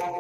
Assalamualaikum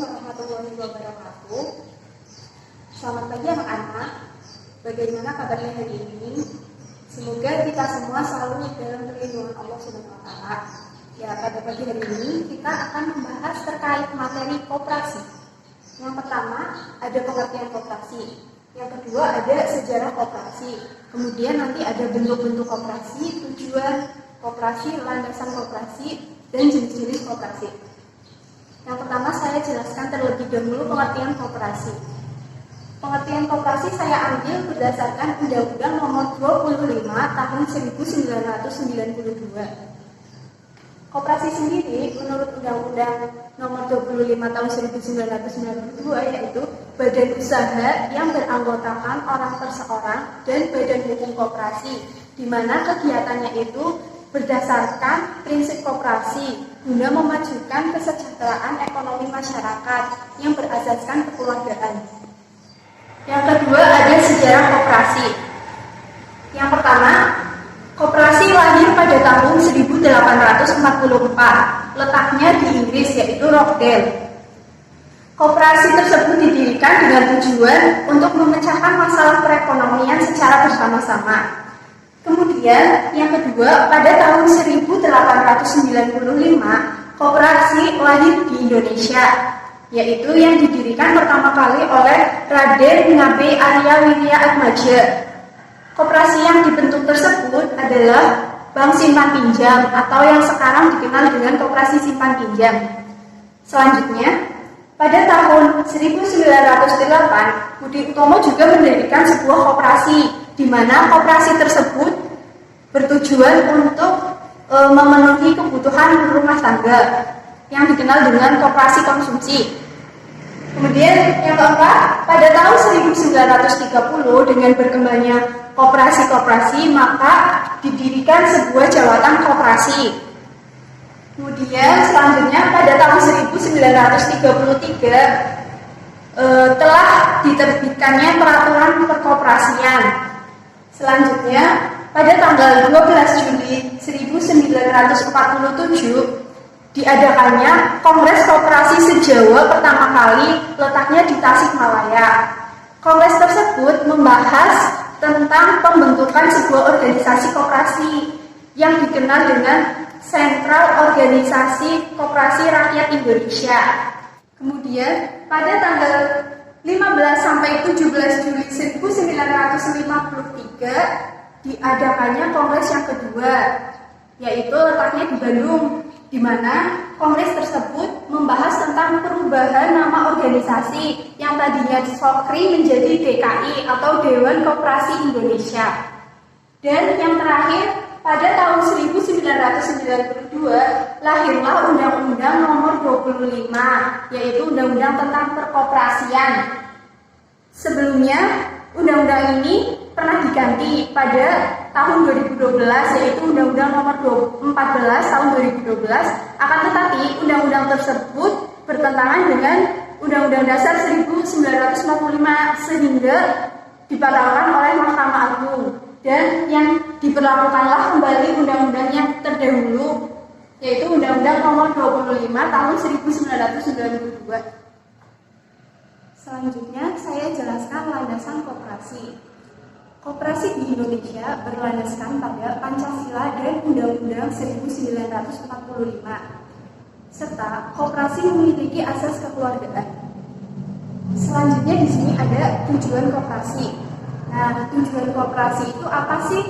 warahmatullahi wabarakatuh. Selamat pagi anak-anak. Bagaimana kabarnya hari ini? Semoga kita semua selalu dalam perlindungan Allah Subhanahu wa taala. Ya, pada pagi hari ini kita akan membahas terkait materi koperasi. Yang pertama, ada pengertian koperasi. Yang kedua, ada sejarah koperasi. Kemudian nanti ada bentuk-bentuk koperasi, tujuan koperasi, landasan koperasi, dan jenis-jenis koperasi. Yang pertama saya jelaskan terlebih dahulu pengertian koperasi. Pengertian koperasi saya ambil berdasarkan Undang-Undang Nomor 25 Tahun 1992. Koperasi sendiri menurut Undang-Undang Nomor 25 Tahun 1992 yaitu badan usaha yang beranggotakan orang perseorang dan badan hukum koperasi, di mana kegiatannya itu berdasarkan prinsip koperasi guna memajukan kesejahteraan ekonomi masyarakat yang berasaskan kekeluargaan. Yang kedua ada sejarah koperasi. Yang pertama, koperasi lahir pada tahun 1844, letaknya di Inggris yaitu Rochdale. Koperasi tersebut didirikan dengan tujuan untuk memecahkan masalah perekonomian secara bersama-sama. Kemudian yang kedua, pada tahun 1895, koperasi lahir di Indonesia, yaitu yang didirikan pertama kali oleh Raden Ngabei Arya Wirya Atmaja. Koperasi yang dibentuk tersebut adalah Bank Simpan Pinjam atau yang sekarang dikenal dengan Koperasi Simpan Pinjam. Selanjutnya, pada tahun 1908, Budi Utomo juga mendirikan sebuah koperasi, di mana koperasi tersebut bertujuan untuk memenuhi kebutuhan rumah tangga yang dikenal dengan koperasi konsumsi. Kemudian yang keempat, pada tahun 1930 dengan berkembangnya koperasi-koperasi maka didirikan sebuah jawatan koperasi. Kemudian selanjutnya pada tahun 1933 telah diterbitkannya peraturan perkoperasian. Selanjutnya pada tanggal 12 Juli 1947 diadakannya Kongres Koperasi se-Jawa pertama kali, letaknya di Tasikmalaya. Kongres tersebut membahas tentang pembentukan sebuah organisasi koperasi yang dikenal dengan Sentral Organisasi Koperasi Rakyat Indonesia. Kemudian pada tanggal 15 sampai 17 Juli 1953 diadakannya kongres yang kedua, yaitu letaknya di Bandung, di mana kongres tersebut membahas tentang perubahan nama organisasi yang tadinya Sokri menjadi DKI atau Dewan Koperasi Indonesia. Dan yang terakhir, pada tahun 1992 lahirlah Undang-Undang Nomor 25, yaitu Undang-Undang tentang Perkoperasian. Sebelumnya, undang-undang ini pernah diganti pada tahun 2012, yaitu Undang-Undang Nomor 14 tahun 2012. Akan tetapi, undang-undang tersebut bertentangan dengan Undang-Undang Dasar 1945 sehingga dibatalkan oleh Mahkamah Agung. Dan yang diberlakukanlah kembali undang-undang yang terdahulu, yaitu Undang-Undang Nomor 25 Tahun 1992. Selanjutnya saya jelaskan landasan koperasi. Koperasi di Indonesia berlandaskan pada Pancasila dan Undang-Undang 1945, serta koperasi memiliki asas kekeluargaan. Selanjutnya di sini ada tujuan koperasi. Nah, tujuan koperasi itu apa sih?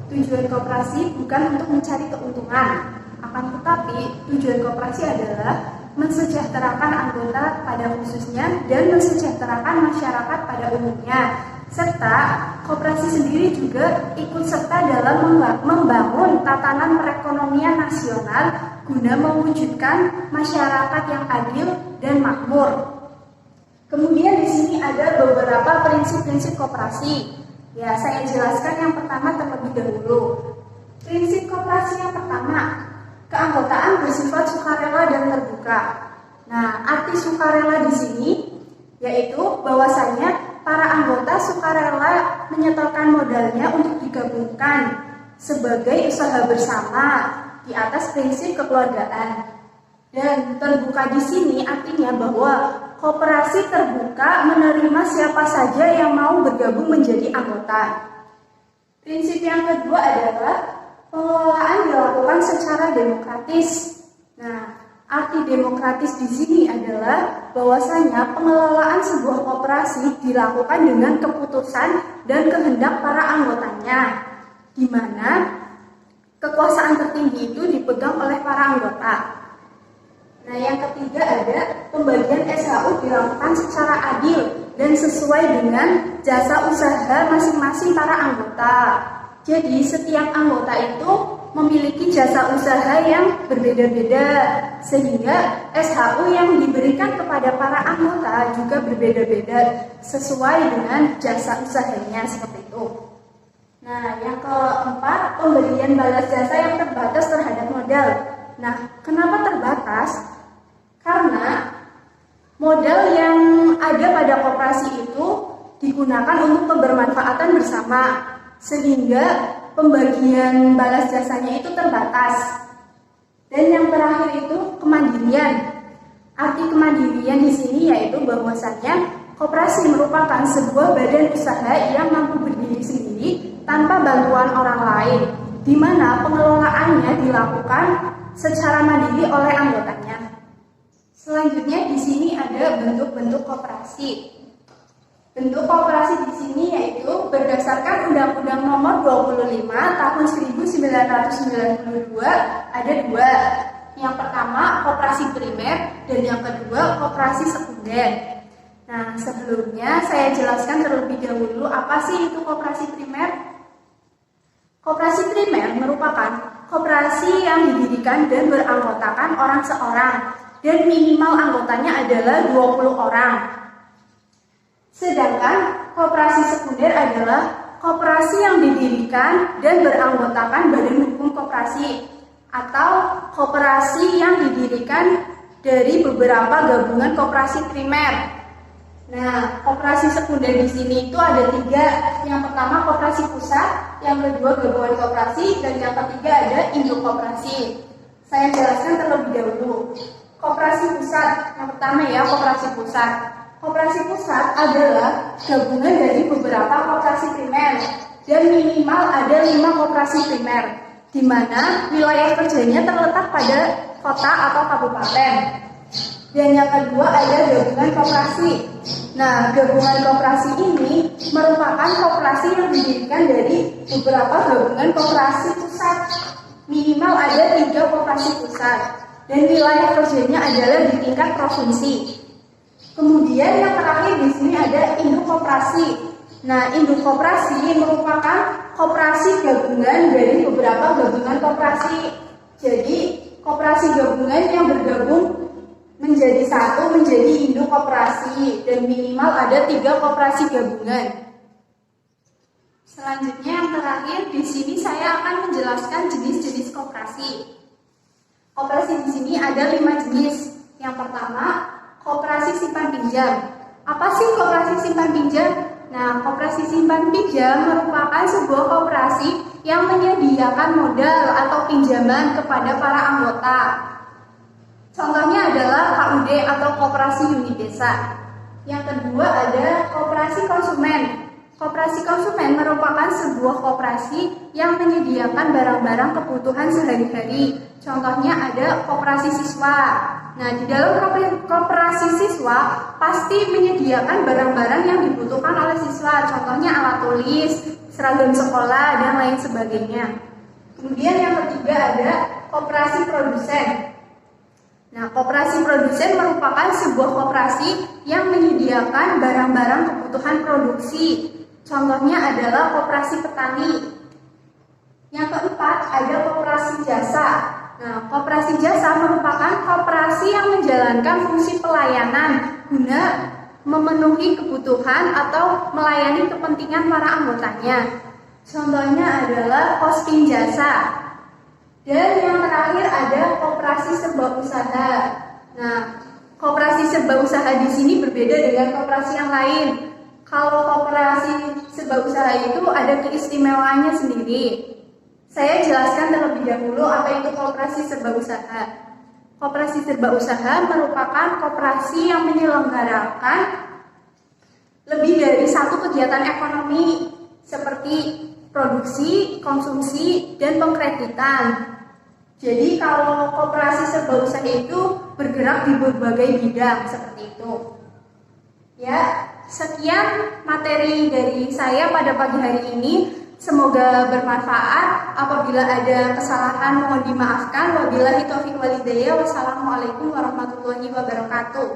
Tujuan koperasi bukan untuk mencari keuntungan, akan tetapi tujuan koperasi adalah mensejahterakan anggota pada khususnya dan mensejahterakan masyarakat pada umumnya. Serta koperasi sendiri juga ikut serta dalam membangun tatanan perekonomian nasional guna mewujudkan masyarakat yang adil dan makmur. Kemudian di sini ada beberapa prinsip-prinsip koperasi. Ya, saya jelaskan yang pertama terlebih dahulu. Prinsip koperasi yang pertama, keanggotaan bersifat sukarela dan terbuka. Nah, arti sukarela di sini yaitu bahwasanya para anggota mereka sukarela menyetorkan modalnya untuk digabungkan sebagai usaha bersama di atas prinsip kekeluargaan. Dan terbuka di sini artinya bahwa koperasi terbuka menerima siapa saja yang mau bergabung menjadi anggota. Prinsip yang kedua adalah pengelolaan dilakukan secara demokratis. Nah, arti demokratis di sini adalah bahwasanya pengelolaan sebuah koperasi dilakukan dengan keputusan dan kehendak para anggotanya, di mana kekuasaan tertinggi itu dipegang oleh para anggota. Nah, yang ketiga ada pembagian SHU dilakukan secara adil dan sesuai dengan jasa usaha masing-masing para anggota. Jadi, setiap anggota itu memiliki jasa usaha yang berbeda-beda, sehingga SHU yang diberikan kepada para anggota juga berbeda-beda sesuai dengan jasa usahanya seperti itu. Nah, yang keempat, pemberian balas jasa yang terbatas terhadap modal. Nah, kenapa terbatas? Karena modal yang ada pada koperasi itu digunakan untuk kebermanfaatan bersama, sehingga pembagian balas jasanya itu terbatas. Dan yang terakhir itu kemandirian. Arti kemandirian di sini yaitu bahwasanya koperasi merupakan sebuah badan usaha yang mampu berdiri sendiri tanpa bantuan orang lain, di mana pengelolaannya dilakukan secara mandiri oleh anggotanya. Selanjutnya di sini ada bentuk-bentuk koperasi. Bentuk koperasi di sini yaitu berdasarkan Undang-Undang Nomor 25 Tahun 1992 ada dua. Yang pertama koperasi primer dan yang kedua koperasi sekunder. Nah, sebelumnya saya jelaskan terlebih dahulu apa sih itu koperasi primer. Koperasi primer merupakan koperasi yang didirikan dan beranggotakan orang seorang dan minimal anggotanya adalah 20 orang. Sedangkan koperasi sekunder adalah koperasi yang didirikan dan beranggotakan badan hukum koperasi atau koperasi yang didirikan dari beberapa gabungan koperasi primer. Nah, koperasi sekunder di sini itu ada tiga. Yang pertama koperasi pusat, yang kedua gabungan koperasi, dan yang ketiga ada induk koperasi. Saya jelaskan terlebih dahulu. Koperasi pusat, yang pertama ya koperasi pusat. Koperasi pusat adalah gabungan dari beberapa koperasi primer dan minimal ada 5 koperasi primer, di mana wilayah kerjanya terletak pada kota atau kabupaten. Dan yang kedua ada gabungan koperasi. Nah, gabungan koperasi ini merupakan koperasi yang didirikan dari beberapa gabungan koperasi pusat. Minimal ada 3 koperasi pusat dan wilayah kerjanya adalah di tingkat provinsi. Kemudian yang terakhir di sini ada induk koperasi. Nah, induk koperasi merupakan koperasi gabungan dari beberapa gabungan koperasi. Jadi, koperasi gabungan yang bergabung menjadi satu menjadi induk koperasi dan minimal ada 3 koperasi gabungan. Selanjutnya yang terakhir di sini saya akan menjelaskan jenis-jenis koperasi. Koperasi di sini ada 5 jenis. Yang pertama, koperasi simpan pinjam. Apa sih koperasi simpan pinjam? Nah, koperasi simpan pinjam merupakan sebuah koperasi yang menyediakan modal atau pinjaman kepada para anggota. Contohnya adalah KUD atau koperasi unit desa. Yang kedua ada koperasi konsumen. Koperasi konsumen merupakan sebuah koperasi yang menyediakan barang-barang kebutuhan sehari-hari. Contohnya ada koperasi siswa. Nah, di dalam koperasi siswa pasti menyediakan barang-barang yang dibutuhkan oleh siswa. Contohnya alat tulis, seragam sekolah, dan lain sebagainya. Kemudian yang ketiga ada koperasi produsen. Nah, koperasi produsen merupakan sebuah koperasi yang menyediakan barang-barang kebutuhan produksi. Contohnya adalah koperasi petani. Yang keempat ada koperasi jasa. Nah, koperasi jasa merupakan koperasi yang menjalankan fungsi pelayanan guna memenuhi kebutuhan atau melayani kepentingan para anggotanya. Contohnya adalah posting jasa. Dan yang terakhir ada koperasi serba usaha. Nah, koperasi serba usaha di sini berbeda dengan koperasi yang lain. Kalau koperasi serba usaha itu ada keistimewaannya sendiri. Saya jelaskan terlebih dahulu apa itu koperasi serba usaha. Koperasi serba usaha merupakan koperasi yang menyelenggarakan lebih dari satu kegiatan ekonomi seperti produksi, konsumsi, dan pengkreditan. Jadi kalau koperasi serba usaha itu bergerak di berbagai bidang seperti itu. Ya, sekian materi dari saya pada pagi hari ini. Semoga bermanfaat. Apabila ada kesalahan mohon dimaafkan. Wabillahi taufiq wal hidayah. Wassalamualaikum warahmatullahi wabarakatuh.